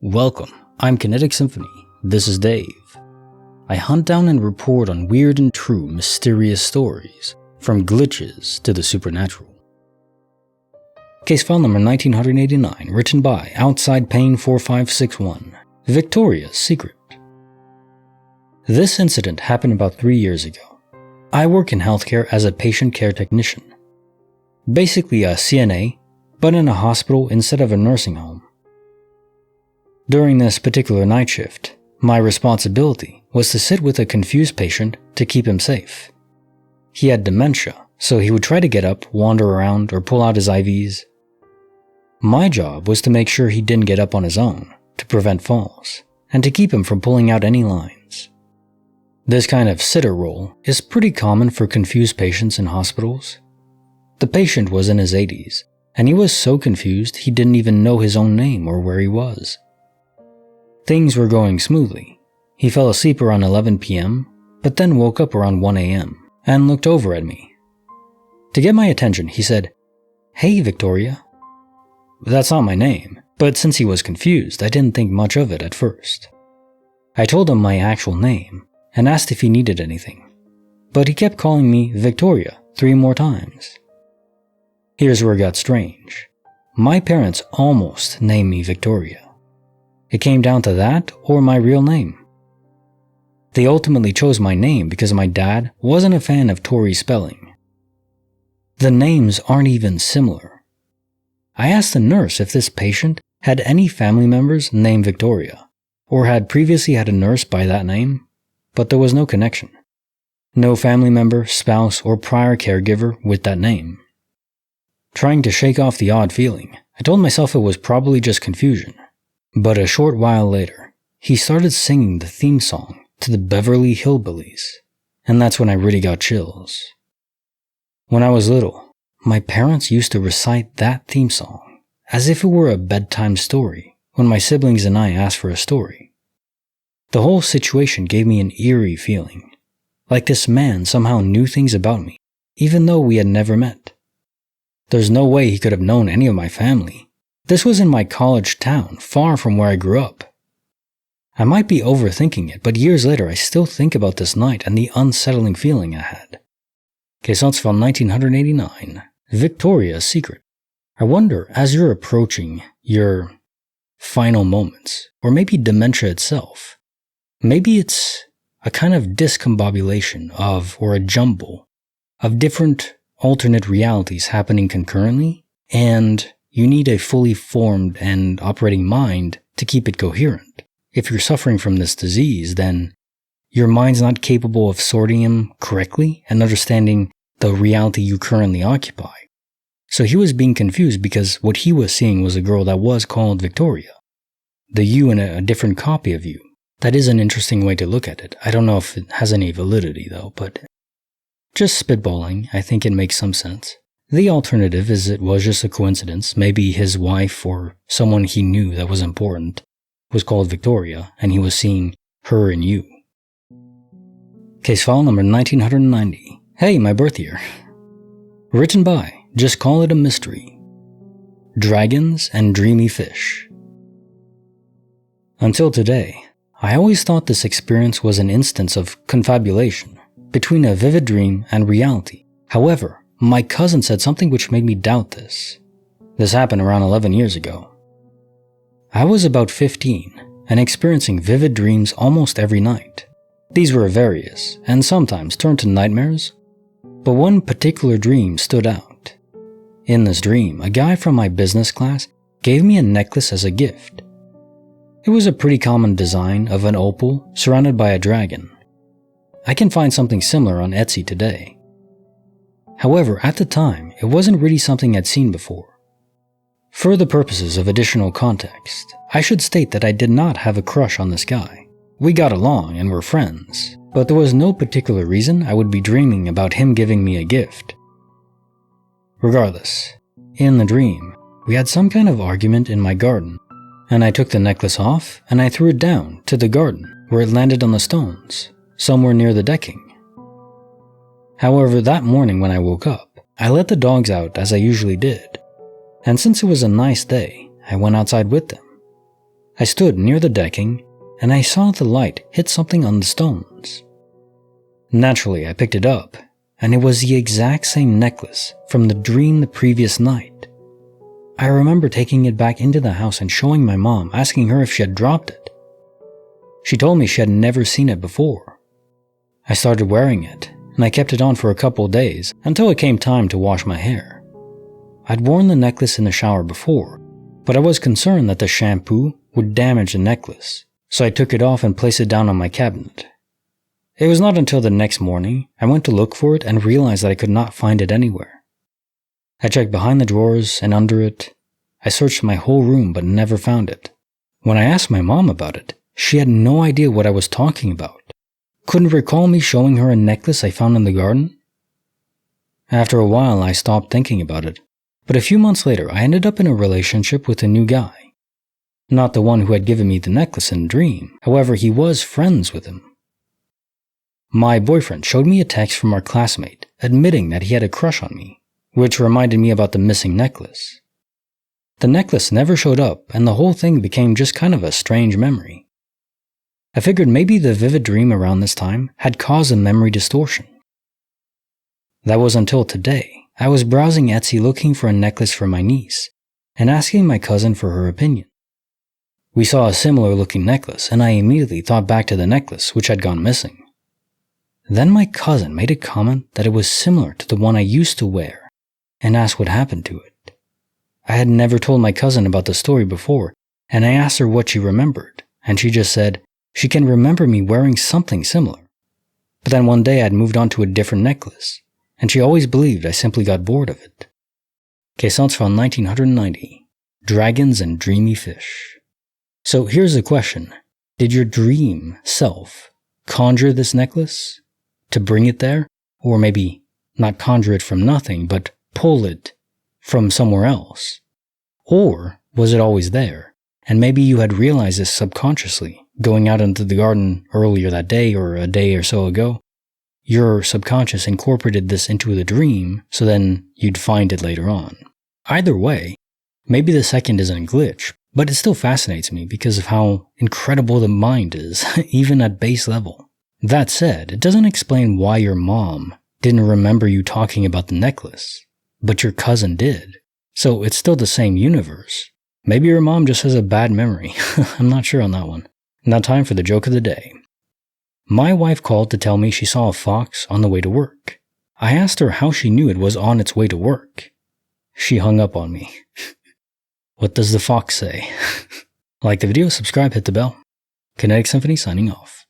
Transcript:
Welcome, I'm Kinetic Symphony. This is Dave. I hunt down and report on weird and true mysterious stories, from glitches to the supernatural. Case file number 1989, written by Outside Pain 4561, Victoria's Secret. This incident happened about 3 years ago. I work in healthcare as a patient care technician. Basically a CNA, but in a hospital instead of a nursing home. During this particular night shift, my responsibility was to sit with a confused patient to keep him safe. He had dementia, so he would try to get up, wander around, or pull out his IVs. My job was to make sure he didn't get up on his own, to prevent falls, and to keep him from pulling out any lines. This kind of sitter role is pretty common for confused patients in hospitals. The patient was in his 80s, and he was so confused he didn't even know his own name or where he was. Things were going smoothly. He fell asleep around 11 p.m., but then woke up around 1 a.m. and looked over at me. To get my attention, he said, "Hey, Victoria." That's not my name, but since he was confused, I didn't think much of it at first. I told him my actual name and asked if he needed anything, but he kept calling me Victoria 3 more times. Here's where it got strange. My parents almost named me Victoria. It came down to that or my real name. They ultimately chose my name because my dad wasn't a fan of Tory spelling. The names aren't even similar. I asked the nurse if this patient had any family members named Victoria, or had previously had a nurse by that name, but there was no connection. No family member, spouse, or prior caregiver with that name. Trying to shake off the odd feeling, I told myself it was probably just confusion. But a short while later, he started singing the theme song to the Beverly Hillbillies, and that's when I really got chills. When I was little, my parents used to recite that theme song as if it were a bedtime story when my siblings and I asked for a story. The whole situation gave me an eerie feeling, like this man somehow knew things about me, even though we had never met. There's no way he could have known any of my family. This was in my college town, far from where I grew up. I might be overthinking it, but years later I still think about this night and the unsettling feeling I had. Case file 1989, Victoria's Secret. I wonder, as you're approaching your final moments, or maybe dementia itself, maybe it's a kind of discombobulation of, or a jumble of different alternate realities happening concurrently, and you need a fully formed and operating mind to keep it coherent. If you're suffering from this disease, then your mind's not capable of sorting them correctly and understanding the reality you currently occupy. So he was being confused because what he was seeing was a girl that was called Victoria. The you in a different copy of you. That is an interesting way to look at it. I don't know if it has any validity though, but just spitballing, I think it makes some sense. The alternative is it was just a coincidence. Maybe his wife or someone he knew that was important was called Victoria and he was seeing her in you. Case file number 1990. Hey, my birth year. Written by JustCallItAMystery. Dragons and Dreamy Fish. Until today, I always thought this experience was an instance of confabulation between a vivid dream and reality. However, my cousin said something which made me doubt this. This happened around 11 years ago. I was about 15 and experiencing vivid dreams almost every night. These were various and sometimes turned to nightmares, but one particular dream stood out. In this dream, a guy from my business class gave me a necklace as a gift. It was a pretty common design of an opal surrounded by a dragon. I can find something similar on Etsy today. However, at the time, it wasn't really something I'd seen before. For the purposes of additional context, I should state that I did not have a crush on this guy. We got along and were friends, but there was no particular reason I would be dreaming about him giving me a gift. Regardless, in the dream, we had some kind of argument in my garden, and I took the necklace off and I threw it down to the garden where it landed on the stones, somewhere near the decking. However, that morning when I woke up, I let the dogs out as I usually did, and since it was a nice day, I went outside with them. I stood near the decking, and I saw the light hit something on the stones. Naturally, I picked it up, and it was the exact same necklace from the dream the previous night. I remember taking it back into the house and showing my mom, asking her if she had dropped it. She told me she had never seen it before. I started wearing it, and I kept it on for a couple days until it came time to wash my hair. I'd worn the necklace in the shower before, but I was concerned that the shampoo would damage the necklace, so I took it off and placed it down on my cabinet. It was not until the next morning I went to look for it and realized that I could not find it anywhere. I checked behind the drawers and under it. I searched my whole room but never found it. When I asked my mom about it, she had no idea what I was talking about. Couldn't recall me showing her a necklace I found in the garden. After a while, I stopped thinking about it, but a few months later, I ended up in a relationship with a new guy. Not the one who had given me the necklace in a dream, however, he was friends with him. My boyfriend showed me a text from our classmate admitting that he had a crush on me, which reminded me about the missing necklace. The necklace never showed up, and the whole thing became just kind of a strange memory. I figured maybe the vivid dream around this time had caused a memory distortion. That was until today. I was browsing Etsy looking for a necklace for my niece and asking my cousin for her opinion. We saw a similar looking necklace, and I immediately thought back to the necklace which had gone missing. Then my cousin made a comment that it was similar to the one I used to wear and asked what happened to it. I had never told my cousin about the story before, and I asked her what she remembered, and she just said she can remember me wearing something similar. But then one day I'd moved on to a different necklace, and she always believed I simply got bored of it. Caissons from 1990, Dragons and Dreamy Fish. So here's the question. Did your dream self conjure this necklace to bring it there? Or maybe not conjure it from nothing, but pull it from somewhere else? Or was it always there, and maybe you had realized this subconsciously, going out into the garden earlier that day or a day or so ago? Your subconscious incorporated this into the dream, so then you'd find it later on. Either way, maybe the second isn't a glitch, but it still fascinates me because of how incredible the mind is, even at base level. That said, it doesn't explain why your mom didn't remember you talking about the necklace, but your cousin did. So it's still the same universe. Maybe your mom just has a bad memory. I'm not sure on that one. Now time for the joke of the day. My wife called to tell me she saw a fox on the way to work. I asked her how she knew it was on its way to work. She hung up on me. What does the fox say? Like the video, subscribe, hit the bell. Kinetic Symphony signing off.